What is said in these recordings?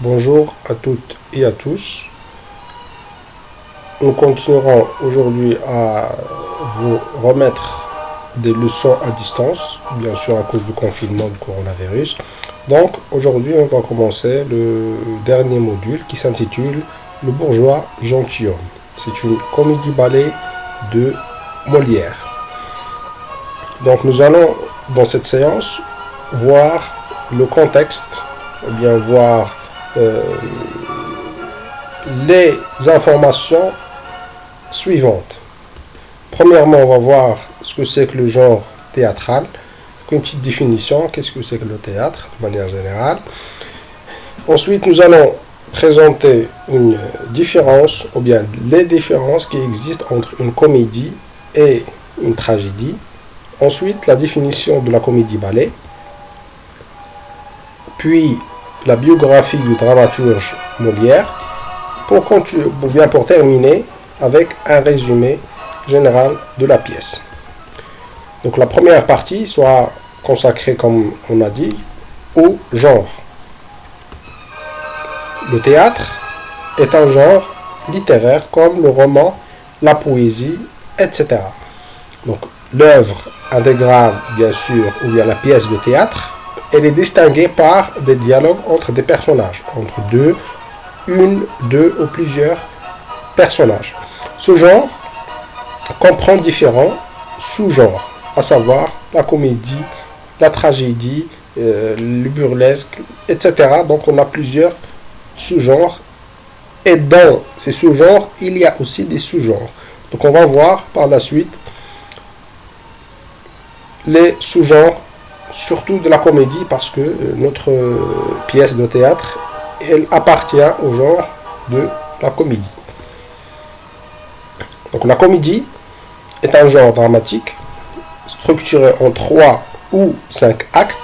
Bonjour à toutes et à tous. Nous continuerons aujourd'hui à vous remettre des leçons à distance, bien sûr à cause du confinement du coronavirus. Donc aujourd'hui on va commencer le dernier module qui s'intitule Le bourgeois gentilhomme. C'est une comédie-ballet de Molière. Donc nous allons dans cette séance voir le contexte, ou bien voir les informations suivantes. Premièrement, on va voir ce que c'est que le genre théâtral, une petite définition, qu'est-ce que c'est que le théâtre de manière générale. Ensuite, nous allons présenter une différence, ou bien les différences qui existent entre une comédie et une tragédie. Ensuite, la définition de la comédie-ballet. Puis, la biographie du dramaturge Molière, pour terminer avec un résumé général de la pièce. Donc la première partie sera consacrée, comme on a dit, au genre. Le théâtre est un genre littéraire comme le roman, la poésie, etc. Donc l'œuvre intégrale, bien sûr, ou bien la pièce de théâtre, elle est distinguée par des dialogues entre des personnages, entre deux ou plusieurs personnages. Ce genre comprend différents sous-genres, à savoir la comédie, la tragédie, le burlesque, etc. Donc on a plusieurs sous-genres, et dans ces sous-genres, il y a aussi des sous-genres. Donc on va voir par la suite les sous-genres, surtout de la comédie, parce que notre pièce de théâtre, elle appartient au genre de la comédie. Donc la comédie est un genre dramatique structuré en 3 ou 5 actes.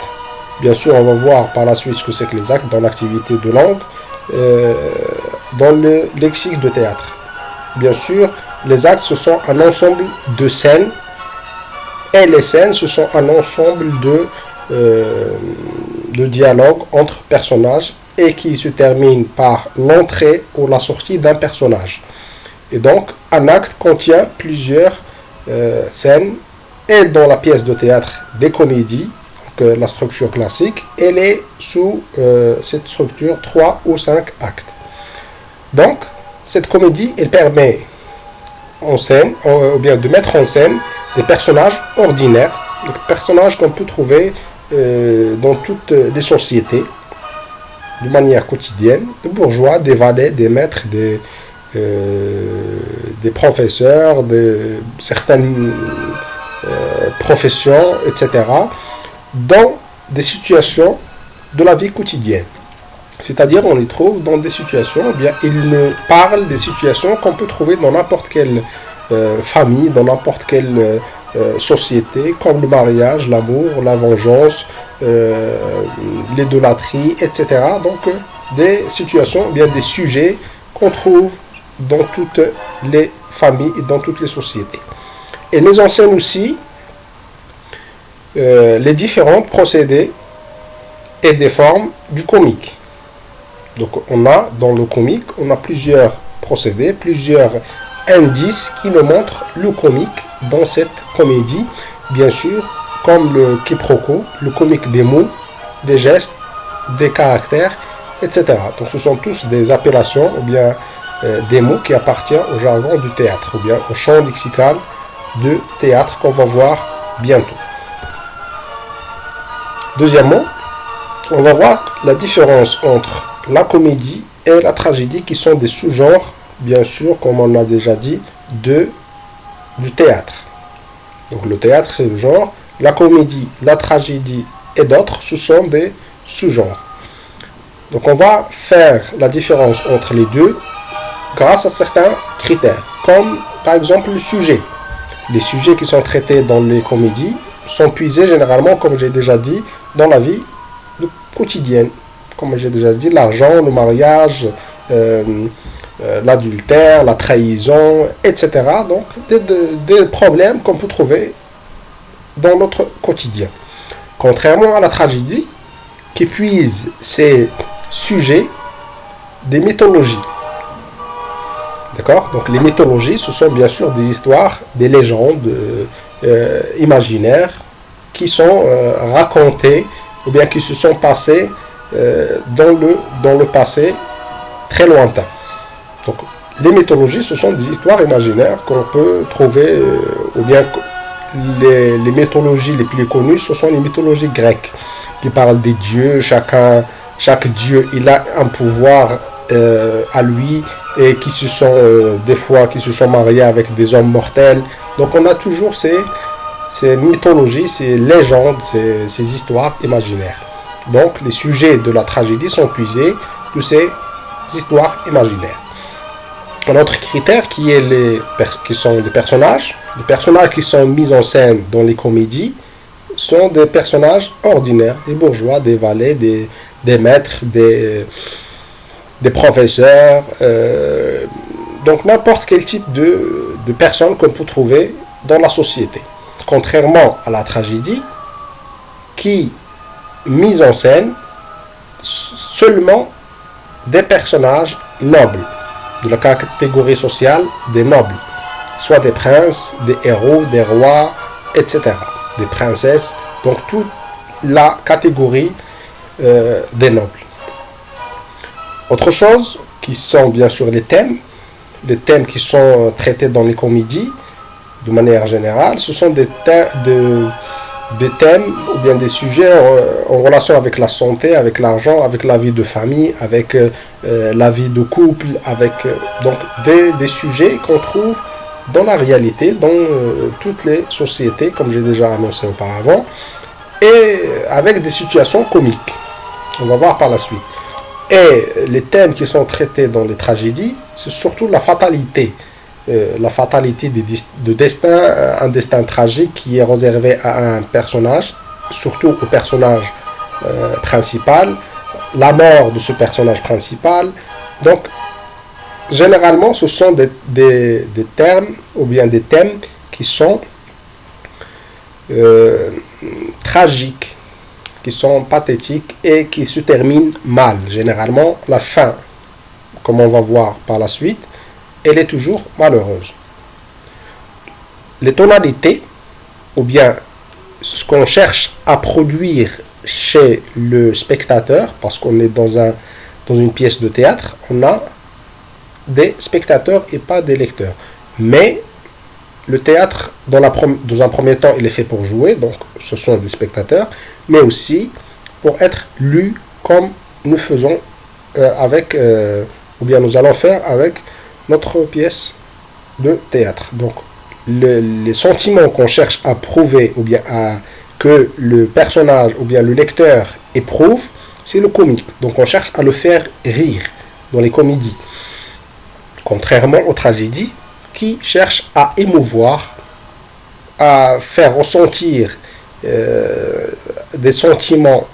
Bien sûr, on va voir par la suite ce que c'est que les actes dans l'activité de langue, dans le lexique de théâtre. Bien sûr, les actes, ce sont un ensemble de scènes, et les scènes, ce sont un ensemble de dialogues entre personnages et qui se termine par l'entrée ou la sortie d'un personnage. Et donc, un acte contient plusieurs scènes, et dans la pièce de théâtre des comédies, donc, la structure classique, elle est sous cette structure 3 ou 5 actes. Donc, cette comédie, elle permet en scène, ou bien de mettre en scène des personnages ordinaires, des personnages qu'on peut trouver dans toutes les sociétés, de manière quotidienne, des bourgeois, des valets, des maîtres, des professeurs, de certaines professions, etc., dans des situations de la vie quotidienne. C'est-à-dire, on les trouve dans des situations, eh bien, ils nous parlent des situations qu'on peut trouver dans n'importe quelle famille, dans n'importe quelle société, comme le mariage, l'amour, la vengeance, l'idolâtrie, etc. Donc, des situations, eh bien, des sujets qu'on trouve dans toutes les familles et dans toutes les sociétés. Et nous enseigne aussi les différents procédés et des formes du comique. Donc on a dans le comique, on a plusieurs procédés, plusieurs indices qui nous montrent le comique dans cette comédie, bien sûr, comme le quiproquo, le comique des mots, des gestes, des caractères, etc. Donc ce sont tous des appellations ou bien des mots qui appartiennent au jargon du théâtre, ou bien au champ lexical de théâtre qu'on va voir bientôt. Deuxièmement, on va voir la différence entre la comédie et la tragédie, qui sont des sous-genres, bien sûr, comme on a déjà dit, du théâtre. Donc le théâtre, c'est le genre, la comédie, la tragédie et d'autres, ce sont des sous-genres. Donc on va faire la différence entre les deux grâce à certains critères, comme par exemple le sujet. Les sujets qui sont traités dans les comédies sont puisés généralement, comme j'ai déjà dit, dans la vie quotidienne. Comme j'ai déjà dit, l'argent, le mariage, l'adultère, la trahison, etc. Donc, des problèmes qu'on peut trouver dans notre quotidien. Contrairement à la tragédie, qui puise ses sujets des mythologies. D'accord? Donc les mythologies, ce sont bien sûr des histoires, des légendes imaginaires qui sont racontées ou bien qui se sont passées dans le passé très lointain. Donc les mythologies, ce sont des histoires imaginaires qu'on peut trouver, ou bien les mythologies les plus connues, ce sont les mythologies grecques qui parlent des dieux. Chaque dieu, il a un pouvoir à lui, et qui se sont des fois qui se sont mariés avec des hommes mortels. Donc on a toujours ces mythologies, ces légendes, ces histoires imaginaires. Donc les sujets de la tragédie sont puisés de ces histoires imaginaires. Un autre critère qui sont des personnages qui sont mis en scène dans les comédies sont des personnages ordinaires, des bourgeois, des valets, des maîtres, des professeurs, donc n'importe quel type de personnes qu'on peut trouver dans la société. Contrairement à la tragédie, qui mise en scène seulement des personnages nobles, de la catégorie sociale des nobles, soit des princes, des héros, des rois, etc., des princesses, donc toute la catégorie des nobles. Autre chose, qui sont bien sûr les thèmes qui sont traités dans les comédies, de manière générale, ce sont des thèmes ou bien des sujets en relation avec la santé, avec l'argent, avec la vie de famille, avec la vie de couple, avec donc des sujets qu'on trouve dans la réalité, dans toutes les sociétés, comme j'ai déjà annoncé auparavant, et avec des situations comiques. On va voir par la suite. Et les thèmes qui sont traités dans les tragédies, c'est surtout la fatalité. La fatalité de destin, un destin tragique qui est réservé à un personnage, surtout au personnage principal, la mort de ce personnage principal. Donc, généralement, ce sont des termes ou bien des thèmes qui sont tragiques, qui sont pathétiques et qui se terminent mal. Généralement, la fin, comme on va voir par la suite, elle est toujours malheureuse. Les tonalités, ou bien ce qu'on cherche à produire chez le spectateur, parce qu'on est dans une pièce de théâtre, on a des spectateurs et pas des lecteurs. Mais le théâtre, dans un premier temps, il est fait pour jouer, donc ce sont des spectateurs, mais aussi pour être lu comme nous faisons ou bien nous allons faire avec notre pièce de théâtre. Donc les sentiments qu'on cherche à prouver ou bien que le personnage ou bien le lecteur éprouve, c'est le comique. Donc on cherche à le faire rire dans les comédies. Contrairement aux tragédies qui cherchent à émouvoir, à faire ressentir des sentiments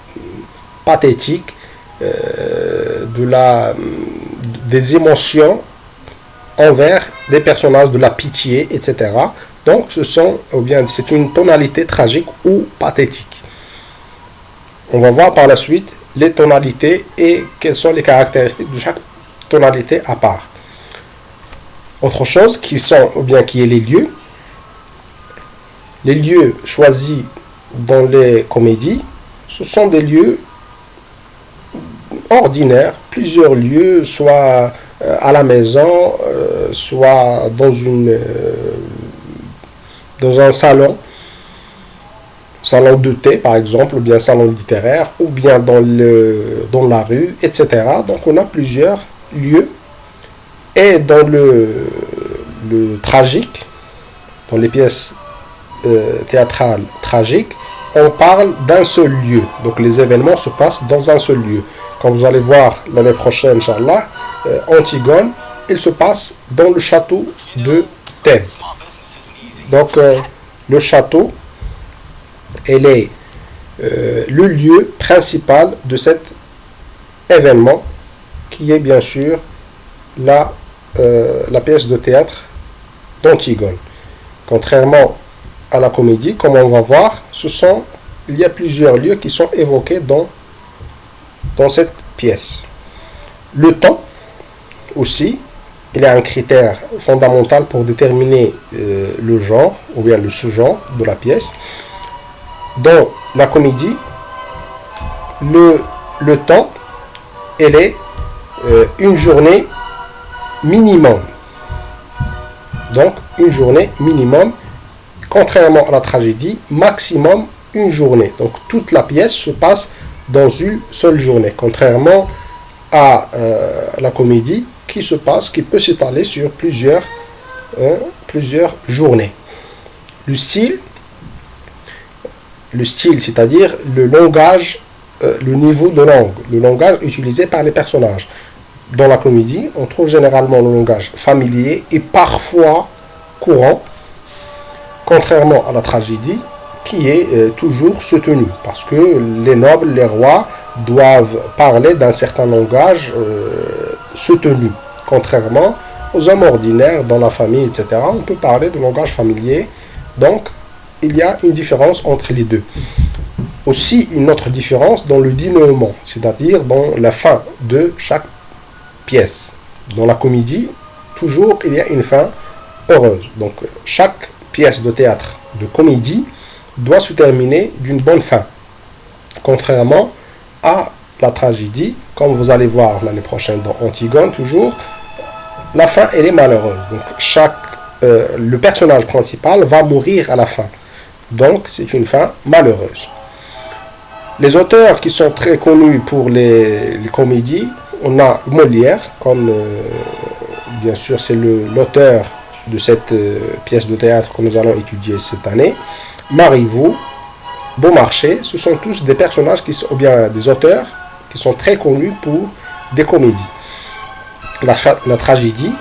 pathétiques, des émotions envers des personnages, de la pitié, etc. Donc c'est une tonalité tragique ou pathétique. On va voir par la suite les tonalités et quelles sont les caractéristiques de chaque tonalité à part. Autre chose qui est les lieux. Les lieux choisis dans les comédies, ce sont des lieux ordinaires, plusieurs lieux, soit à la maison, soit dans un salon de thé par exemple, ou bien salon littéraire, ou bien dans la rue, etc. Donc on a plusieurs lieux. Et dans le tragique, dans les pièces théâtrales tragiques, on parle d'un seul lieu. Donc les événements se passent dans un seul lieu. Comme vous allez voir l'année prochaine, Inch'Allah, Antigone, il se passe dans le château de Thèbes. Donc le château, elle est le lieu principal de cet événement, qui est bien sûr la pièce de théâtre d'Antigone. Contrairement à la comédie, comme on va voir, il y a plusieurs lieux qui sont évoqués dans cette pièce. Le temps, aussi, il y a un critère fondamental pour déterminer le genre ou bien le sous-genre de la pièce. Dans la comédie, le temps, elle est une journée minimum. Donc, une journée minimum, contrairement à la tragédie, maximum une journée. Donc, toute la pièce se passe dans une seule journée, contrairement à la comédie qui peut s'étaler sur plusieurs journées. Le style, c'est-à-dire le langage, le niveau de langue, le langage utilisé par les personnages. Dans la comédie, on trouve généralement le langage familier et parfois courant, contrairement à la tragédie, qui est toujours soutenue, parce que les nobles, les rois, doivent parler d'un certain langage soutenu, contrairement aux hommes ordinaires dans la famille, etc. On peut parler de langage familier, donc il y a une différence entre les deux. Aussi, une autre différence dans le dénouement, c'est-à-dire dans la fin de chaque pièce. Dans la comédie, toujours il y a une fin heureuse. Donc chaque pièce de théâtre, de comédie, doit se terminer d'une bonne fin. Contrairement à la tragédie, comme vous allez voir l'année prochaine dans Antigone, toujours, la fin elle est malheureuse. Donc le personnage principal va mourir à la fin. Donc c'est une fin malheureuse. Les auteurs qui sont très connus pour les comédies, on a Molière, comme bien sûr c'est l'auteur de cette pièce de théâtre que nous allons étudier cette année. Marivaux, Beaumarchais, ce sont tous des personnages ou bien des auteurs qui sont très connus pour des comédies. La tragédie,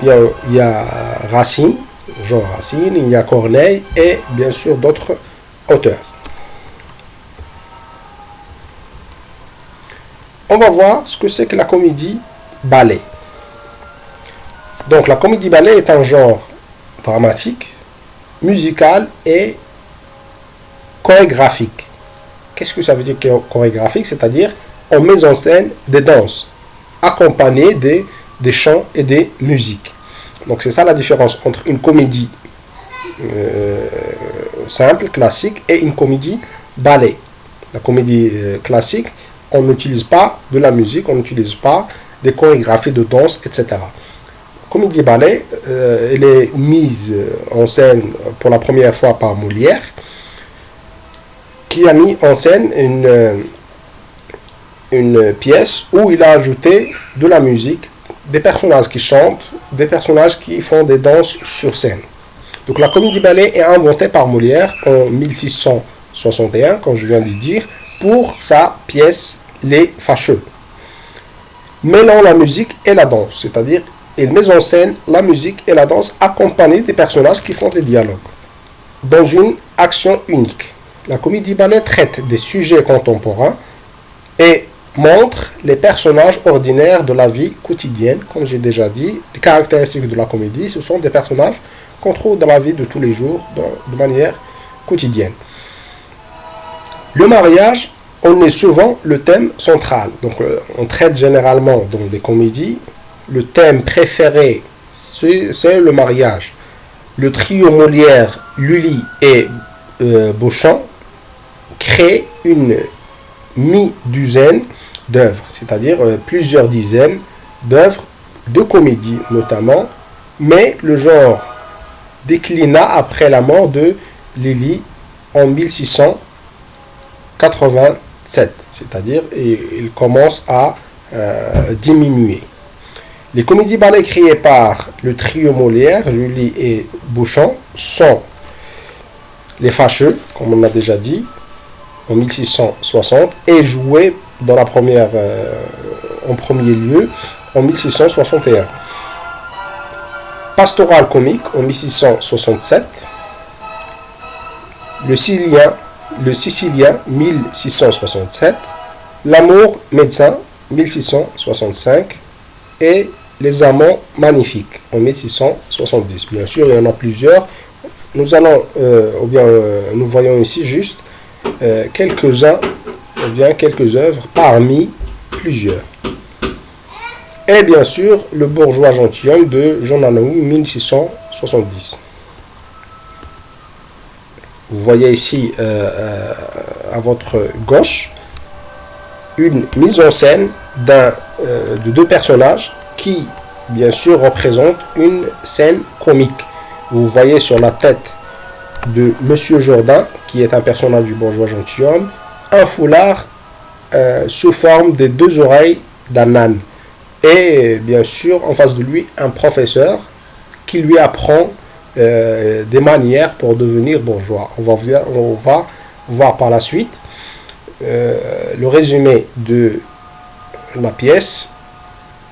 il y a Racine, Jean Racine, il y a Corneille et bien sûr d'autres auteurs. On va voir ce que c'est que la comédie ballet. Donc la comédie ballet est un genre dramatique, musical et chorégraphique. Qu'est-ce que ça veut dire chorégraphique? C'est-à-dire on met en scène des danses accompagnées des chants et des musiques. Donc c'est ça la différence entre une comédie simple, classique et une comédie ballet. La comédie classique, on n'utilise pas de la musique, on n'utilise pas des chorégraphies de danse, etc. Comédie ballet, elle est mise en scène pour la première fois par Molière, qui a mis en scène une pièce où il a ajouté de la musique, des personnages qui chantent, des personnages qui font des danses sur scène. Donc la comédie ballet est inventée par Molière en 1661, comme je viens de dire, pour sa pièce Les Fâcheux, mêlant la musique et la danse, c'est-à-dire il met en scène la musique et la danse accompagnés des personnages qui font des dialogues, dans une action unique. La comédie ballet traite des sujets contemporains et montre les personnages ordinaires de la vie quotidienne. Comme j'ai déjà dit, les caractéristiques de la comédie, ce sont des personnages qu'on trouve dans la vie de tous les jours, de manière quotidienne. Le mariage on est souvent le thème central. Donc, on traite généralement dans les comédies, le thème préféré, c'est le mariage. Le trio Molière, Lully et Beauchamp crée une mi-douzaine d'œuvres, c'est-à-dire plusieurs dizaines d'œuvres de comédie notamment, mais le genre déclina après la mort de Lully en 1687, c'est-à-dire il commence à diminuer. Les comédies ballets créées par le trio Molière, Lully et Beauchamp sont Les Fâcheux, comme on a déjà dit, en 1660, et jouées dans en premier lieu en 1661. Pastoral comique en 1667. Le Sicilien 1667. L'amour médecin 1665. Et Les Amants magnifiques en 1670. Bien sûr, il y en a plusieurs. Nous voyons ici juste quelques-uns, ou bien quelques œuvres parmi plusieurs. Et bien sûr, le bourgeois gentilhomme de Jean Anouilh, 1670. Vous voyez ici à votre gauche une mise en scène de deux personnages qui, bien sûr, représentent une scène comique. Vous voyez sur la tête de Monsieur Jourdain, qui est un personnage du bourgeois gentilhomme, un foulard sous forme des deux oreilles d'un âne. Et bien sûr, en face de lui, un professeur qui lui apprend des manières pour devenir bourgeois. On va voir par la suite le résumé de la pièce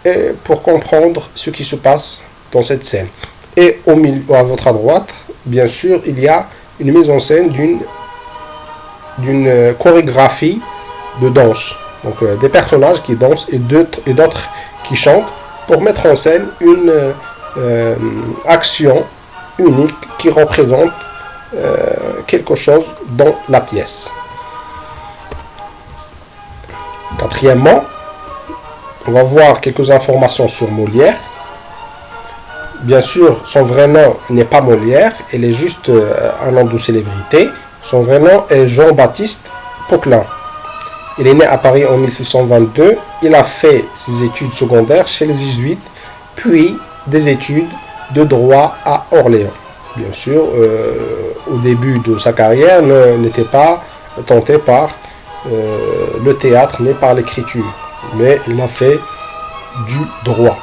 et pour comprendre ce qui se passe dans cette scène. Et au milieu, à votre droite, bien sûr, il y a une mise en scène d'une chorégraphie de danse. Donc des personnages qui dansent et d'autres qui chantent pour mettre en scène une action unique qui représente quelque chose dans la pièce. Quatrièmement, on va voir quelques informations sur Molière. Bien sûr, son vrai nom n'est pas Molière, il est juste un nom de célébrité. Son vrai nom est Jean-Baptiste Poquelin. Il est né à Paris en 1622. Il a fait ses études secondaires chez les Jésuites, puis des études de droit à Orléans. Bien sûr, au début de sa carrière, n'était pas tenté par le théâtre, mais par l'écriture. Mais il a fait du droit.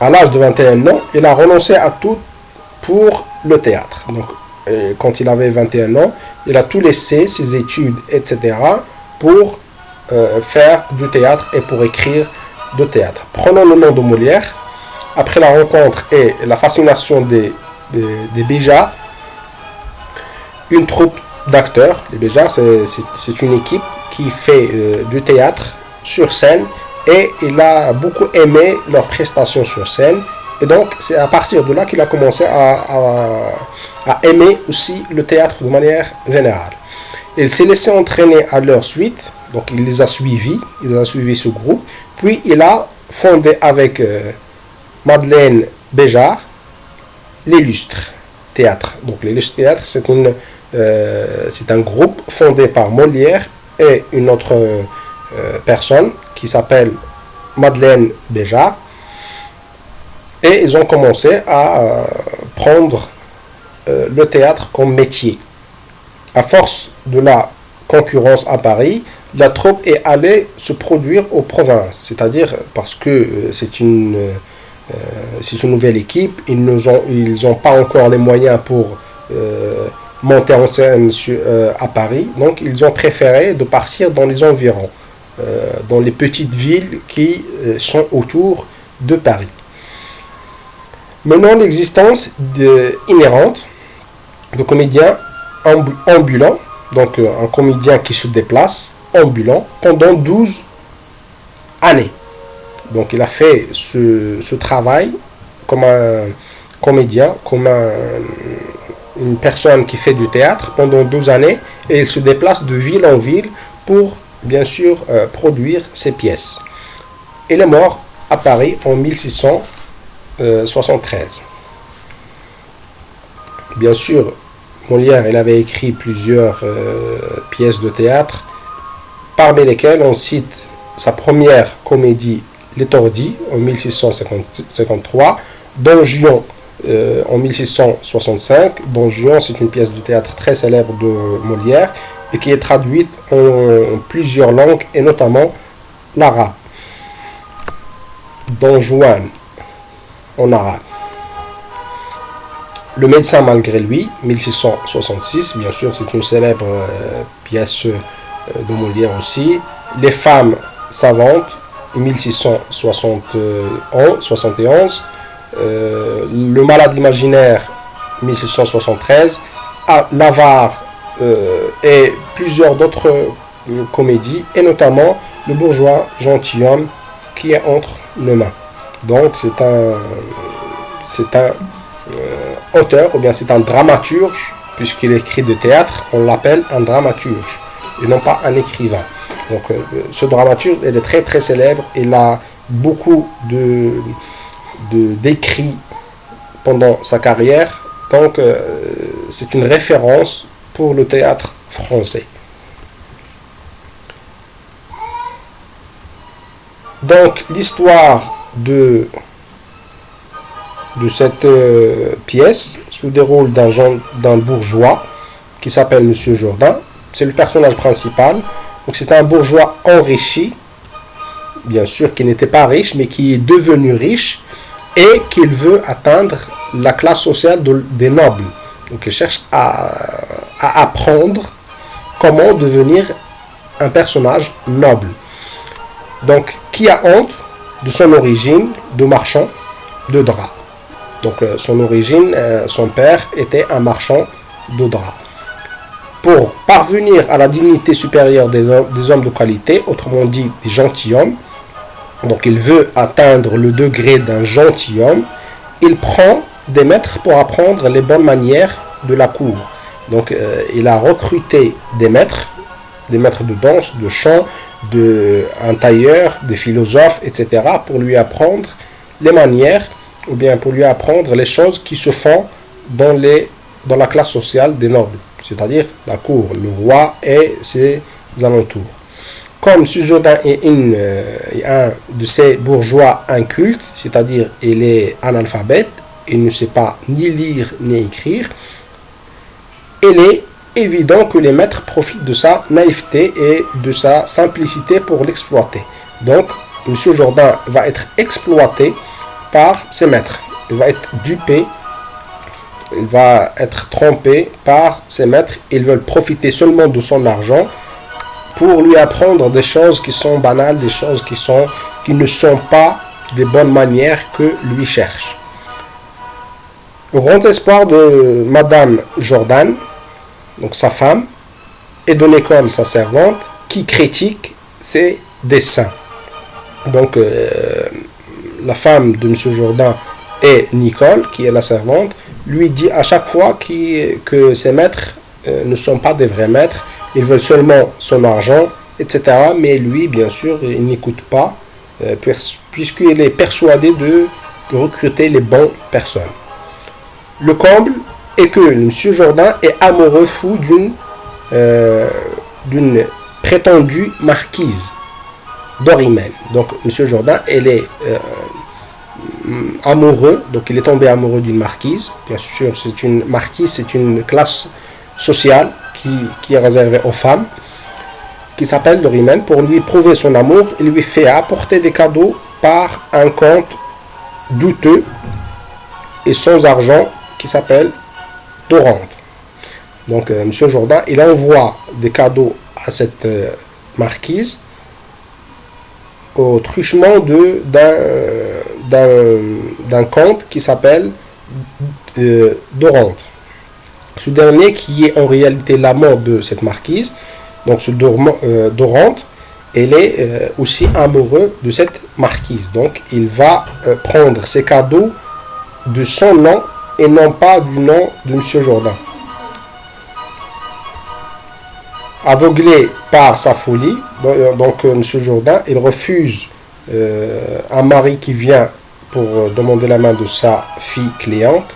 À l'âge de 21 ans, il a renoncé à tout pour le théâtre. Donc, quand il avait 21 ans, il a tout laissé, ses études, etc., pour faire du théâtre et pour écrire de théâtre. Prenons le nom de Molière. Après la rencontre et la fascination des Béjart, une troupe d'acteurs, les Béjart, c'est une équipe qui fait du théâtre sur scène, et il a beaucoup aimé leurs prestations sur scène, et donc c'est à partir de là qu'il a commencé à aimer aussi le théâtre de manière générale. Il s'est laissé entraîner à leur suite, donc il les a suivis, ce groupe, puis il a fondé avec Madeleine Béjart l'Illustre Théâtre. Donc l'Illustre Théâtre, c'est un groupe fondé par Molière et une autre personne qui s'appelle Madeleine Béjart, et ils ont commencé à prendre le théâtre comme métier. À force de la concurrence à Paris, la troupe est allée se produire aux provinces, c'est-à-dire parce que c'est une nouvelle équipe, ils n'ont pas encore les moyens pour monter en scène à Paris, donc ils ont préféré de partir dans les environs, dans les petites villes qui sont autour de Paris. Maintenant, l'existence inhérente de comédiens ambulants, donc un comédien qui se déplace ambulant pendant 12 années. Donc il a fait ce travail comme un comédien, comme une personne qui fait du théâtre pendant 12 années, et il se déplace de ville en ville pour bien sûr produire ses pièces. Il est mort à Paris en 1673. Bien sûr, Molière, il avait écrit plusieurs pièces de théâtre, parmi lesquelles on cite sa première comédie L'Étourdi en 1653, Don Juan en 1665. Don Juan, c'est une pièce de théâtre très célèbre de Molière et qui est traduite en plusieurs langues et notamment l'arabe. Don Juan en arabe. Le médecin malgré lui, 1666, bien sûr, c'est une célèbre pièce de Molière aussi. Les femmes savantes, 1671. Le malade imaginaire, 1673. L'avare et plusieurs d'autres comédies, et notamment Le bourgeois gentilhomme qui est entre nos mains. Donc c'est un auteur, ou bien c'est un dramaturge, puisqu'il écrit de théâtre, on l'appelle un dramaturge, et non pas un écrivain. Donc ce dramaturge, il est très très célèbre, il a beaucoup d'écrits pendant sa carrière. Donc, c'est une référence pour le théâtre français. Donc, l'histoire de cette pièce se déroule d'un bourgeois qui s'appelle Monsieur Jourdain. C'est le personnage principal. Donc, c'est un bourgeois enrichi, bien sûr, qui n'était pas riche, mais qui est devenu riche et qu'il veut atteindre la classe sociale des nobles. Donc, il cherche à apprendre comment devenir un personnage noble. Donc, qui a honte de son origine de marchand de draps. Donc, son origine, son père était un marchand de draps. Pour parvenir à la dignité supérieure des hommes de qualité, autrement dit des gentilshommes, donc il veut atteindre le degré d'un gentilhomme, il prend des maîtres pour apprendre les bonnes manières de la cour. Donc, il a recruté des maîtres de danse, de chant, un tailleur, des philosophes, etc. pour lui apprendre les manières, ou bien pour lui apprendre les choses qui se font dans la classe sociale des nobles, c'est-à-dire la cour, le roi et ses alentours. Comme M. Jourdain est un de ces bourgeois incultes, c'est-à-dire il est analphabète, il ne sait pas ni lire ni écrire, il est évident que les maîtres profitent de sa naïveté et de sa simplicité pour l'exploiter. Donc, M. Jourdain va être exploité par ses maîtres. Il va être dupé, il va être trompé par ses maîtres. Ils veulent profiter seulement de son argent pour lui apprendre des choses qui sont banales, des choses qui ne sont pas des bonnes manières que lui cherche. Au grand espoir de Madame Jourdain, donc sa femme, et de l'école sa servante, qui critique ses dessins. Donc, la femme de M. Jourdain et Nicole, qui est la servante, lui dit à chaque fois que ses maîtres ne sont pas des vrais maîtres, ils veulent seulement son argent, etc. Mais lui, bien sûr, il n'écoute pas, puisqu'il est persuadé de recruter les bonnes personnes. Le comble est que M. Jourdain est amoureux fou d'une prétendue marquise d'Orimène. Donc, M. Jourdain, elle est amoureux, donc il est tombé amoureux d'une marquise. Bien sûr, c'est une marquise, c'est une classe sociale qui est réservée aux femmes, qui s'appelle Dorimène. Pour lui prouver son amour, il lui fait apporter des cadeaux par un compte douteux et sans argent qui s'appelle Dorante. Donc, M. Jourdain, il envoie des cadeaux à cette marquise au truchement d'un comte qui s'appelle Dorante. Ce dernier, qui est en réalité l'amant de cette marquise, donc ce Dorante, il est aussi amoureux de cette marquise. Donc, il va prendre ses cadeaux de son nom et non pas du nom de M. Jourdain. Aveuglé par sa folie, donc M. Jourdain, il refuse un mari qui vient pour demander la main de sa fille cliente,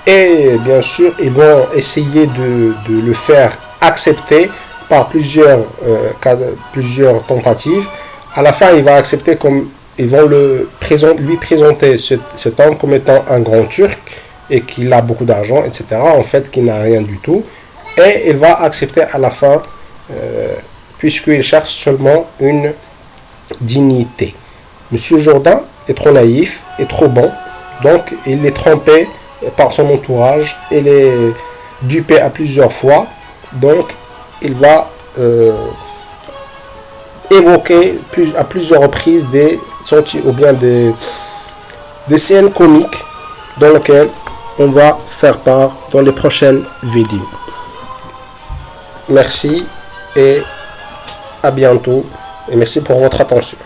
et bien sûr ils vont essayer de le faire accepter par plusieurs tentatives. À la fin, il va accepter, comme ils vont lui présenter cet homme comme étant un grand Turc et qu'il a beaucoup d'argent, etc. En fait, qu'il n'a rien du tout, et il va accepter à la fin, puisqu'il cherche seulement une dignité. Monsieur Jourdain est trop naïf et trop bon, donc il est trompé par son entourage, il est dupé à plusieurs fois, donc il va évoquer à plusieurs reprises des scènes comiques dans lesquelles on va faire part dans les prochaines vidéos. Merci et à bientôt, et merci pour votre attention.